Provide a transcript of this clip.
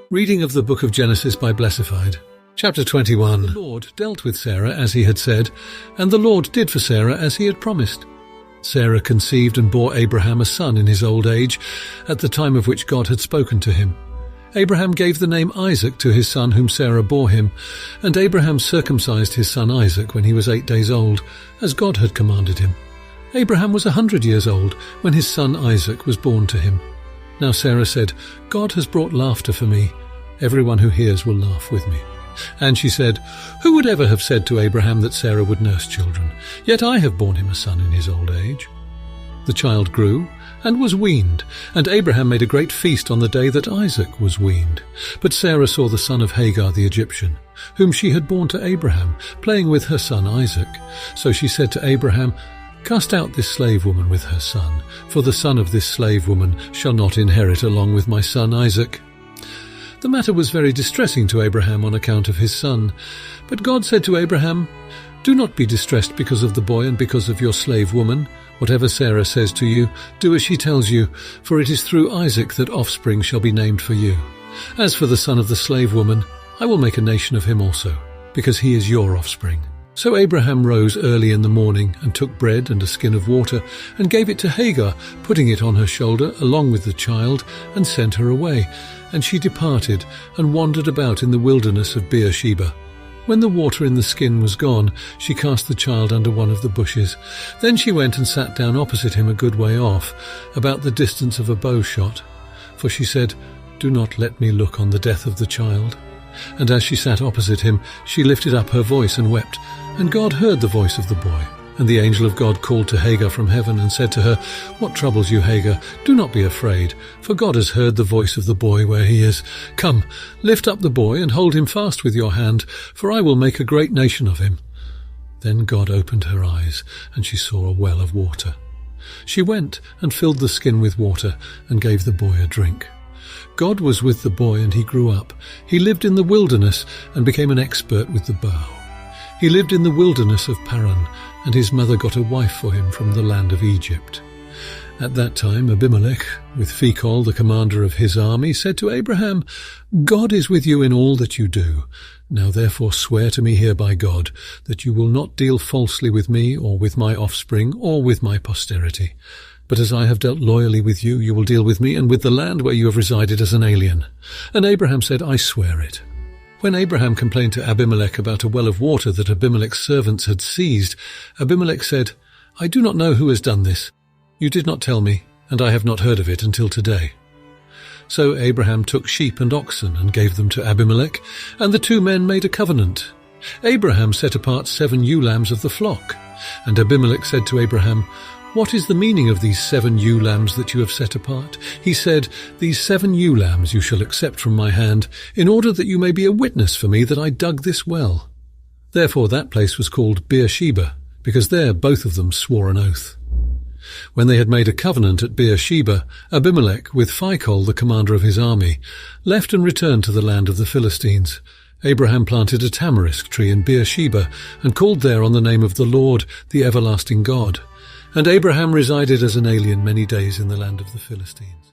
Reading of the Book of Genesis by Blessified. Chapter 21. The Lord dealt with Sarah as he had said, and the Lord did for Sarah as he had promised. Sarah conceived and bore Abraham a son in his old age, at the time of which God had spoken to him. Abraham gave the name Isaac to his son whom Sarah bore him, and Abraham circumcised his son Isaac when he was 8 days old, as God had commanded him. Abraham was 100 years old when his son Isaac was born to him. Now Sarah said, God has brought laughter for me. Everyone who hears will laugh with me. And she said, Who would ever have said to Abraham that Sarah would nurse children? Yet I have borne him a son in his old age. The child grew and was weaned, and Abraham made a great feast on the day that Isaac was weaned. But Sarah saw the son of Hagar the Egyptian, whom she had borne to Abraham, playing with her son Isaac. So she said to Abraham, Cast out this slave woman with her son, for the son of this slave woman shall not inherit along with my son Isaac. The matter was very distressing to Abraham on account of his son. But God said to Abraham, Do not be distressed because of the boy and because of your slave woman. Whatever Sarah says to you, do as she tells you, for it is through Isaac that offspring shall be named for you. As for the son of the slave woman, I will make a nation of him also, because he is your offspring. So Abraham rose early in the morning and took bread and a skin of water and gave it to Hagar, putting it on her shoulder along with the child, and sent her away. And she departed and wandered about in the wilderness of Beersheba. When the water in the skin was gone, she cast the child under one of the bushes. Then she went and sat down opposite him a good way off, about the distance of a bow shot. For she said, Do not let me look on the death of the child. And as she sat opposite him, she lifted up her voice and wept. And God heard the voice of the boy. And the angel of God called to Hagar from heaven and said to her, What troubles you, Hagar? Do not be afraid, for God has heard the voice of the boy where he is. Come, lift up the boy and hold him fast with your hand, for I will make a great nation of him. Then God opened her eyes, and she saw a well of water. She went and filled the skin with water and gave the boy a drink. God was with the boy, and he grew up. He lived in the wilderness and became an expert with the bow. He lived in the wilderness of Paran, and his mother got a wife for him from the land of Egypt. At that time Abimelech, with Phicol, the commander of his army, said to Abraham, God is with you in all that you do. Now therefore swear to me here by God, that you will not deal falsely with me, or with my offspring, or with my posterity. But as I have dealt loyally with you, you will deal with me and with the land where you have resided as an alien. And Abraham said, I swear it. When Abraham complained to Abimelech about a well of water that Abimelech's servants had seized, Abimelech said, I do not know who has done this. You did not tell me, and I have not heard of it until today. So Abraham took sheep and oxen and gave them to Abimelech, and the two men made a covenant. Abraham set apart 7 ewe lambs of the flock, and Abimelech said to Abraham, What is the meaning of these 7 ewe lambs that you have set apart? He said, These 7 ewe lambs you shall accept from my hand, in order that you may be a witness for me that I dug this well. Therefore that place was called Beersheba, because there both of them swore an oath. When they had made a covenant at Beersheba, Abimelech, with Phicol, the commander of his army, left and returned to the land of the Philistines. Abraham planted a tamarisk tree in Beersheba, and called there on the name of the Lord, the everlasting God. And Abraham resided as an alien many days in the land of the Philistines.